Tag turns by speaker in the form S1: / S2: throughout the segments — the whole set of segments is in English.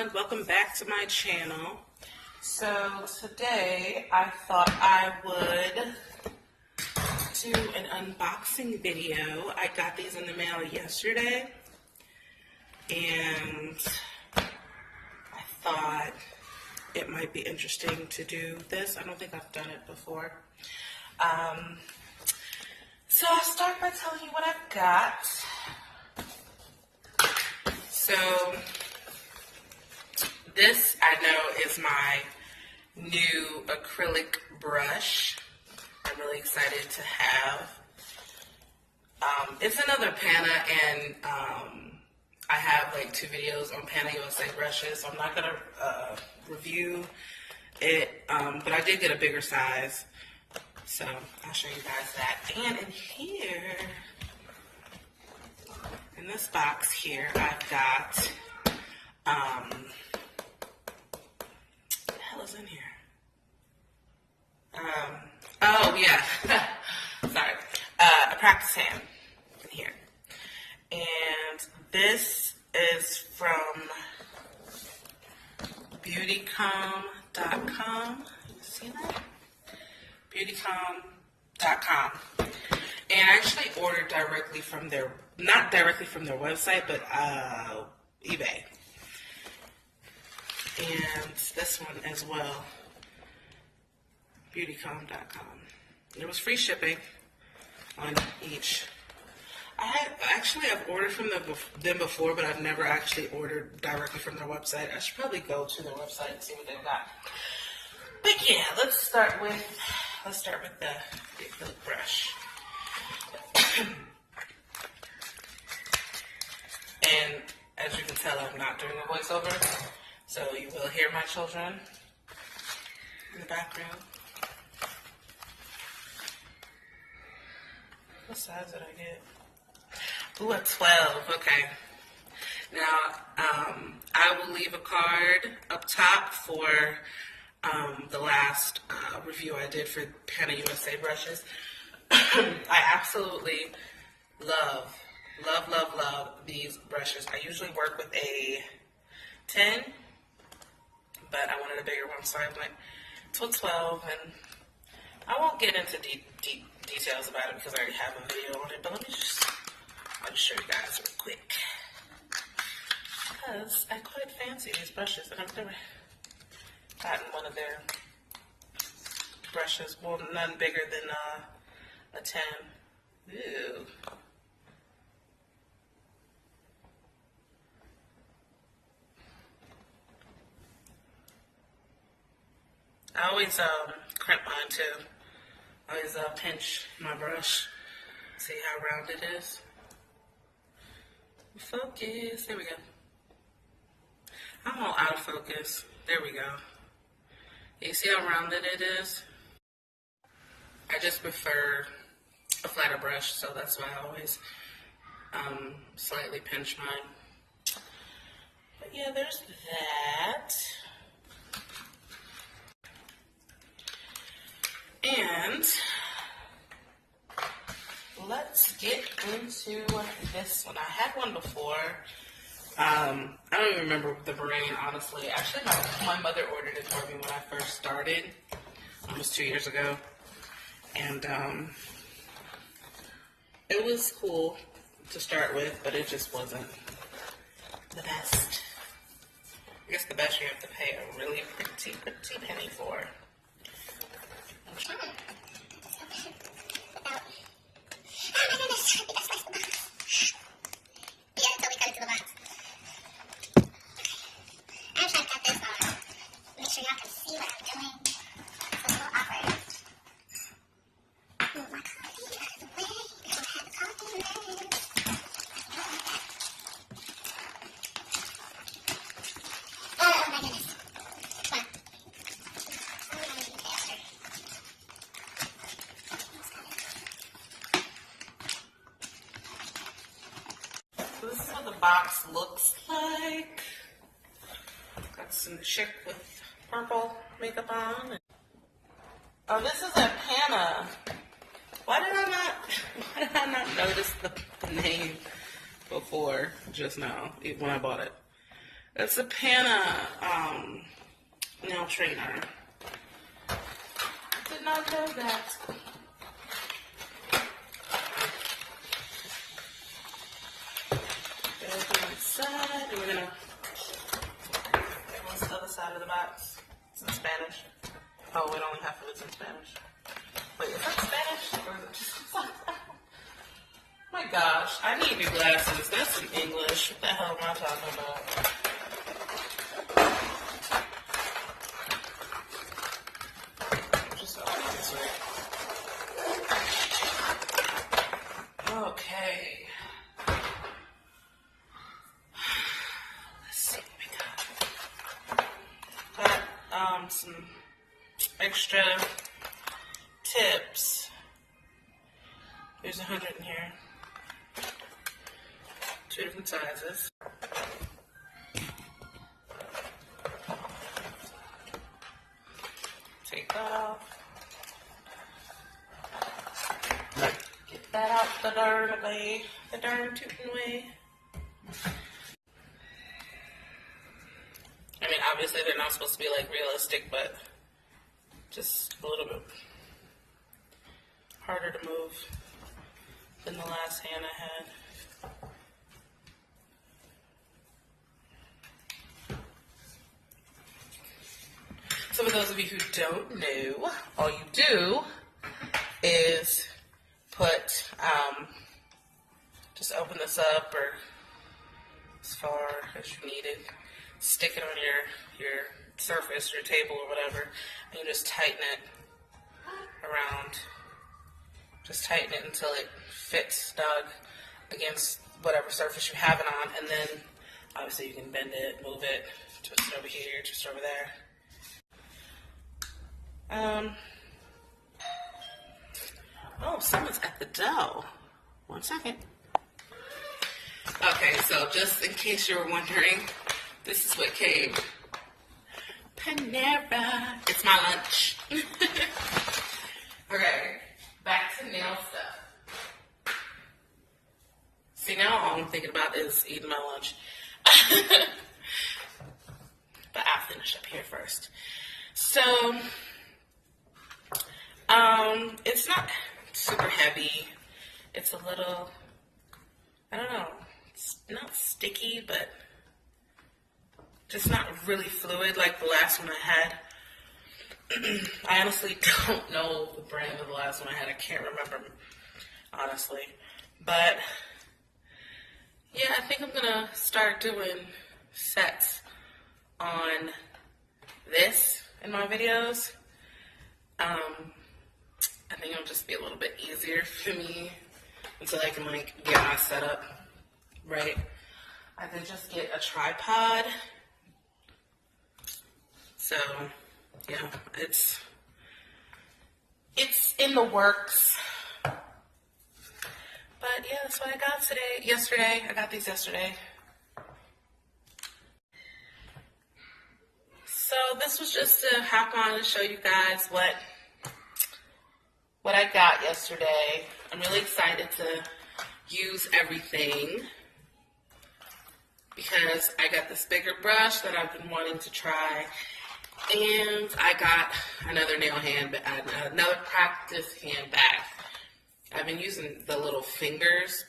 S1: everyone, welcome back to my channel. So today I thought I would do an unboxing video. I got these in the mail yesterday and I thought it might be interesting to do this. I don't think I've done it before. So I'll start by telling you what I've got. So this, I know, is my new acrylic brush. I'm really excited to have. It's another Pana, and I have like 2 videos on Pana USA brushes, so I'm not going to review it, but I did get a bigger size, so I'll show you guys that. And in here, in this box here, I've got, what the hell is in here? Oh yeah, sorry, a practice hand in here. And this is from beautycom.com. You see that? Beautycom.com. And I actually ordered directly from their, not directly from their website, but eBay. And this one as well, beautycom.com. It was free shipping on each. I've ordered from them before, but I've never actually ordered directly from their website. I should probably go to their website and see what they've got. But yeah, let's start with the acrylic brush. And as you can tell, I'm not doing a voiceover, so you will hear my children in the background. What size did I get? Ooh, a 12. Okay. Now, I will leave a card up top for the last review I did for Pana USA brushes. I absolutely love these brushes. I usually work with a 10, but I wanted a bigger one, so I went to a 12, and I won't get into deep details about it because I already have a video on it, but I'll just show you guys real quick, because I quite fancy these brushes, and I've never gotten one of their brushes, well, none bigger than a 10. Ew. I always crimp mine too. I always pinch my brush. See how round it is? Focus. There we go. I'm all out of focus. There we go. You see how rounded it is? I just prefer a flatter brush, so that's why I always slightly pinch mine. But yeah, there's that. And let's get into this one. I had one before. I don't even remember the brand, honestly. Actually, my mother ordered it for me when I first started, almost 2 years ago. And it was cool to start with, but it just wasn't the best. I guess the best you have to pay a really pretty penny for. This is what the box looks like. Got some chick with purple makeup on. Oh, this is a Pana. Why did I not notice the name before just now when I bought it? It's a Pana nail trainer. I did not know that. Open inside, and we're gonna. What's the other side of the box? It's in Spanish. Oh, wait, only half of it's in Spanish. Wait, is that Spanish? Or is it just... Oh my gosh, I need new glasses. That's in English. What the hell am I talking about? Just open this way. Okay. Let's see what we got. Got some extra tips. There's 100 in here. 2 different sizes. Take that off. Get that out the darn way. The darn tootin' way. I mean, obviously they're not supposed to be like realistic, but just a little bit harder to move than the last hand I had. So for those of you who don't know, all you do is put, just open this up or as far as you need it, stick it on your surface, your table or whatever, and you just tighten it around. Just tighten it until it fits snug against whatever surface you have it on, and then obviously you can bend it, move it, twist it over here, twist it over there. Oh, someone's at the door. 1 second. Okay, so just in case you were wondering, this is what came. Panera. It's my lunch. Okay, back to nail stuff. See, now all I'm thinking about is eating my lunch. But I'll finish up here first. So, it's not super heavy. It's a little, I don't know, it's not sticky, but just not really fluid like the last one I had. I honestly don't know the brand of the last one I had. I can't remember, honestly. But, yeah, I think I'm going to start doing sets on this in my videos. I think it'll just be a little bit easier for me until I can, like, get my setup right. I could just get a tripod. So, yeah, it's in the works. But, yeah, that's what I got yesterday. I got these yesterday. So this was just to hop on and show you guys what I got yesterday. I'm really excited to use everything because I got this bigger brush that I've been wanting to try, and I got another another practice hand bag. I've been using the little fingers,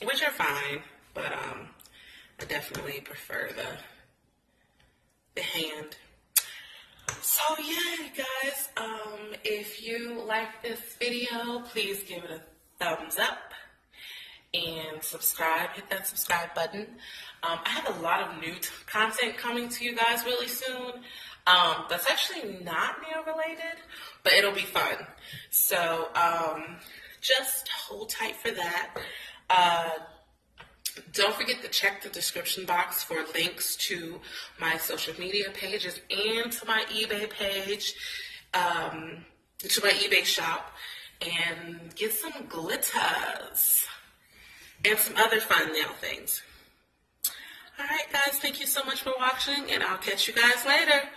S1: which are fine, but I definitely prefer the hand. So yeah, guys, if you like this video, please give it a thumbs up and subscribe. Hit that subscribe button. I have a lot of new content coming to you guys really soon. That's actually not nail related, but it'll be fun. So just hold tight for that. Don't forget to check the description box for links to my social media pages and to my eBay page, to my eBay shop, and get some glitters and some other fun nail things. All right, guys, thank you so much for watching, and I'll catch you guys later.